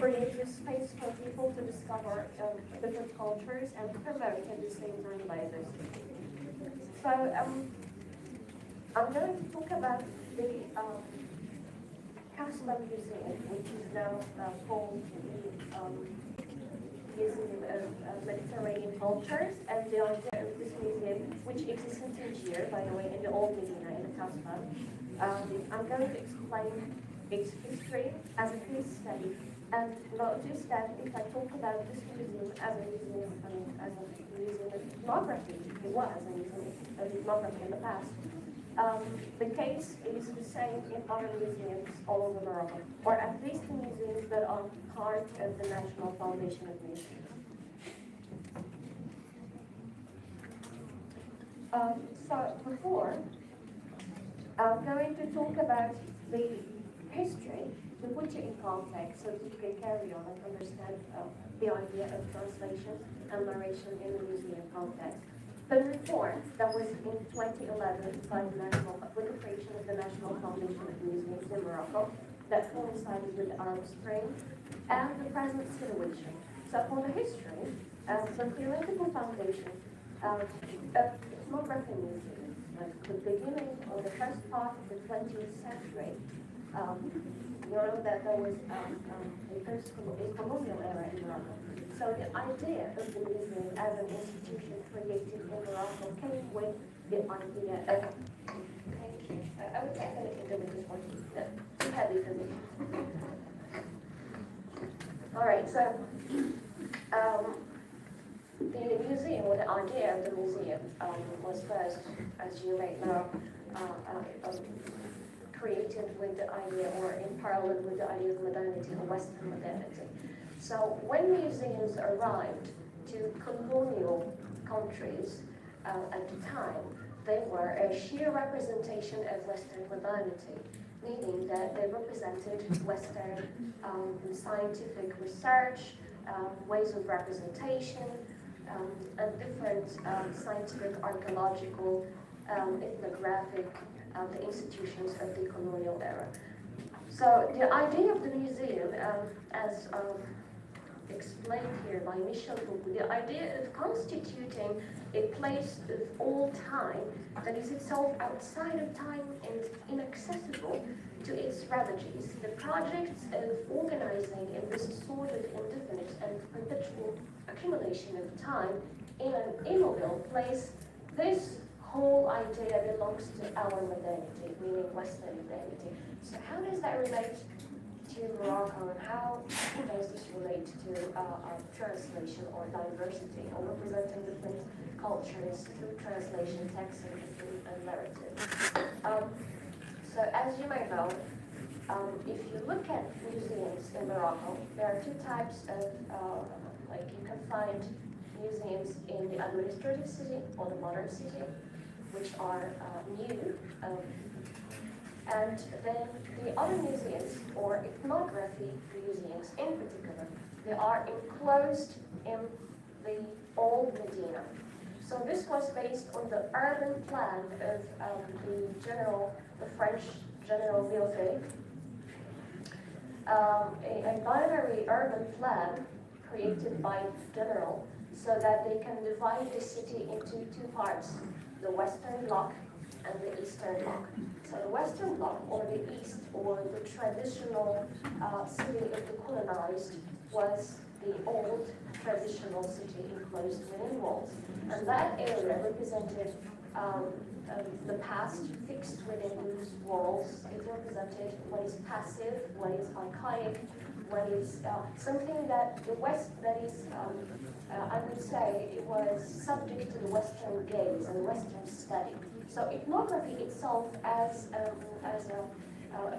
create a space for people to discover different cultures and promote at the same time diversity. So I'm going to talk about the Casbah Museum, which is now called the Museum of Mediterranean Cultures, and the idea of this museum, which exists in Tangier, by the way, in the old Medina, in the Casbah. I'm going to explain its history as a case study, and notice that if I talk about this museum as a museum, as a museum of ethnography, it was a museum of ethnography in the past. The case is the same in other museums all over Morocco, or at least the museums that are part of the National Foundation of Museums. So before, I'm going to talk about the history to put you in context so that you can carry on and understand the idea of translation and narration in the museum context. The reform that was in 2011 by with the creation of the National Foundation of Museums in Morocco that coincided with the Arab Spring and the present situation. So for the history, the theoretical foundation of ethnography museums, like the beginning or the first part of the 20th century, you know that there was a colonial era in Morocco. So the idea of the museum as an institution created in Morocco came with the idea of, thank you, I would say that it with this one, too heavy for me. All right, so the museum, or the idea of the museum was first, as you may know, created with the idea, or in parallel with the idea of modernity or Western modernity. So when museums arrived to colonial countries at the time, they were a sheer representation of Western modernity, meaning that they represented Western scientific research, ways of representation, and different scientific, archaeological, ethnographic the institutions of the colonial era. So the idea of the museum, as explained here by Michel Foucault, the idea of constituting a place of all time that is itself outside of time and inaccessible to its ravages, the projects of organizing in this sort of indefinite and perpetual accumulation of time in an immobile place, this whole idea belongs to our modernity, meaning Western modernity. So how does that relate to Morocco, and how does this relate to translation or diversity, or representing different cultures through translation, text, and narrative? So as you may know, if you look at museums in Morocco, there are two types of, like you can find museums in the administrative city or the modern city, which are new, and then the other museums, or ethnography museums in particular, they are enclosed in the old Medina. So this was based on the urban plan of the French General Millet, a binary urban plan created by General so that they can divide the city into two parts, the Western Bloc and the Eastern Bloc. So the Western Bloc, or the East, or the traditional city of the colonized, was the old traditional city enclosed within walls. And that area represented the past fixed within these walls. It represented what is passive, what is archaic, what is something that the West, that is, I would say, it was subject to the Western gaze and Western study. So ethnography itself as a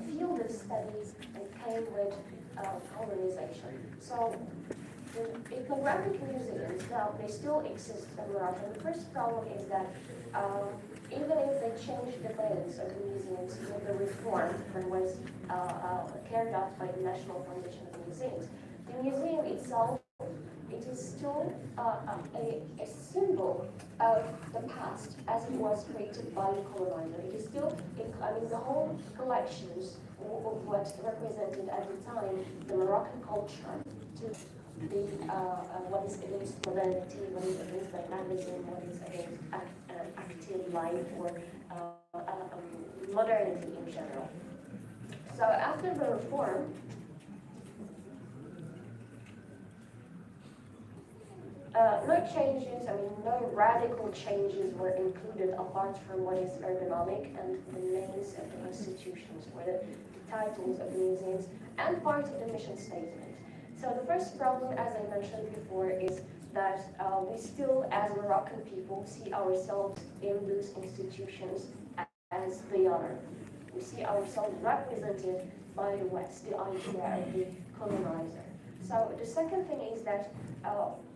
field of studies, it came with colonization. So the ethnographic museums, now they still exist in Morocco. The first problem is that even if they changed the names of the museums with the reform that was carried out by the National Foundation of Museums, the museum itself it is still a symbol of the past as it was created by the colonizer. It is still, the whole collections of what represented at the time the Moroccan culture to the what is against modernity, what is against dynamism, what is against active life or modernity in general. So after the reform, no changes, no radical changes were included apart from what is ergonomic and the names of the institutions, or the titles of the museums, and part of the mission statement. So the first problem, as I mentioned before, is that we still, as Moroccan people, see ourselves in those institutions as they are. We see ourselves represented by the West, the idea of the colonizer. So the second thing is that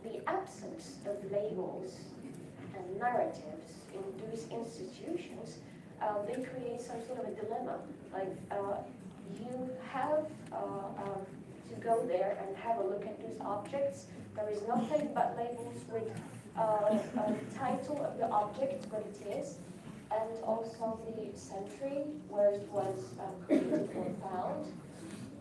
the absence of labels and narratives in those institutions, they create some sort of a dilemma. Like you have to go there and have a look at those objects. There is nothing but labels with a title of the object, what it is, and also the century where it was created or found.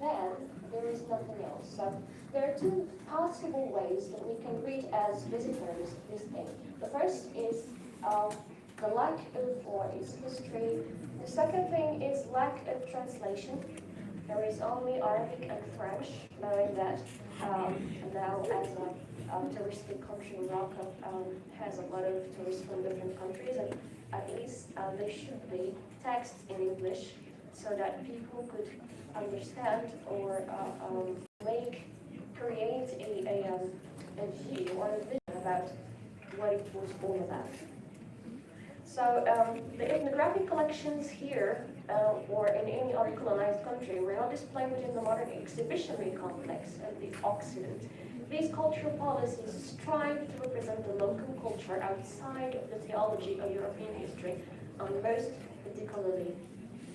Then there is nothing else. So there are two possible ways that we can read as visitors this thing. The first is the lack of or its history. The second thing is lack of translation. There is only Arabic and French, knowing that now as a touristic country, Morocco has a lot of tourists from different countries, and at least there should be text in English so that people could understand or create a view or a vision about what it was all about. So the ethnographic collections here or in any other colonized country were not displayed within the modern exhibitionary complex of the Occident. These cultural policies strive to represent the local culture outside of the theology of European history, and most particularly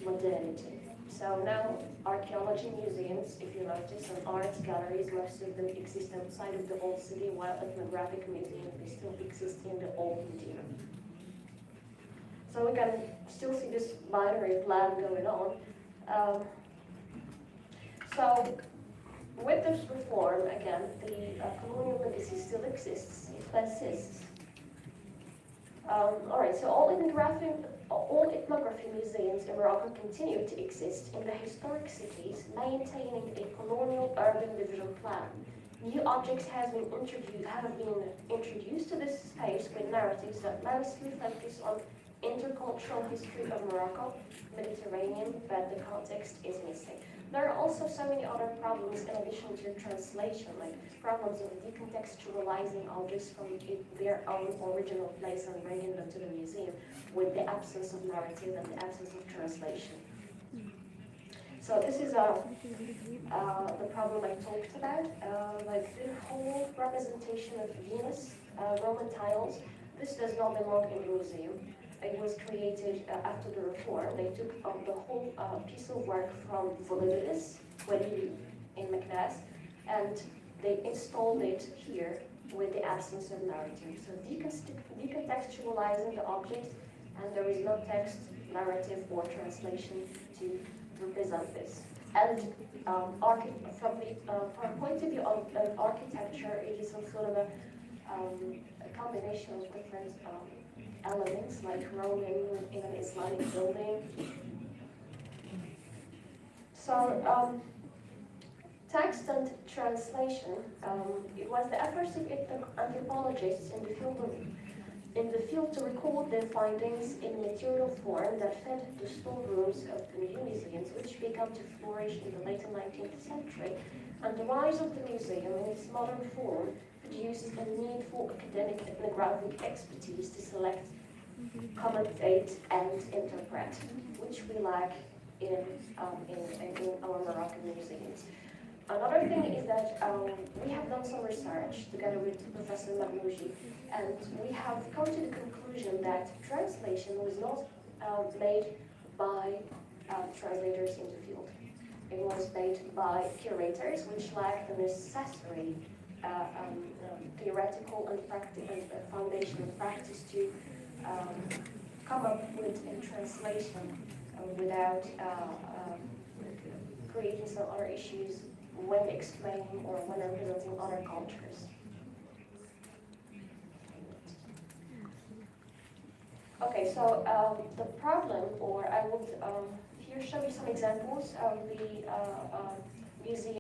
modernity. So now archaeology museums, if you notice, and art galleries, most of them exist outside of the old city, while ethnographic museums, they still exist in the old Medina. So we can still see this binary plan going on. So with this reform, again, the colonial legacy still exists, it persists. All right, so all ethnography museums in Morocco continue to exist in the historic cities, maintaining a colonial urban division plan. New objects have been introduced to this space with narratives that mostly focus on intercultural history of Morocco, Mediterranean, but the context is missing. There are also so many other problems in addition to translation, like problems of decontextualizing objects from their own original place and bringing them to the museum with the absence of narrative and the absence of translation. So this is the problem I talked about, like the whole representation of Venus, Roman tiles. This does not belong in the museum. It was created after the reform. They took the whole piece of work from Volubilis, in Meknes, and they installed it here with the absence of narrative. So decontextualizing the object, and there is no text, narrative, or translation to represent this. And from point of view of architecture, it is some sort of a combination of different elements, like Roman in an Islamic building. So text and translation, it was the efforts of anthropologists in the field to record their findings in material form that fed the storerooms of the new museums, which began to flourish in the late 19th century. And the rise of the museum in its modern form produced a need for academic ethnographic expertise to select, commentate, and interpret, which we lack in our Moroccan museums. Another thing is that we have done some research together with Professor Marmouji, and we have come to the conclusion that translation was not made by translators in the field. It was made by curators, which lacked the necessary theoretical and foundational practice to come up with a translation without creating some other issues when explaining or when representing other cultures. Okay, so the problem, or I would here show you some examples of the museum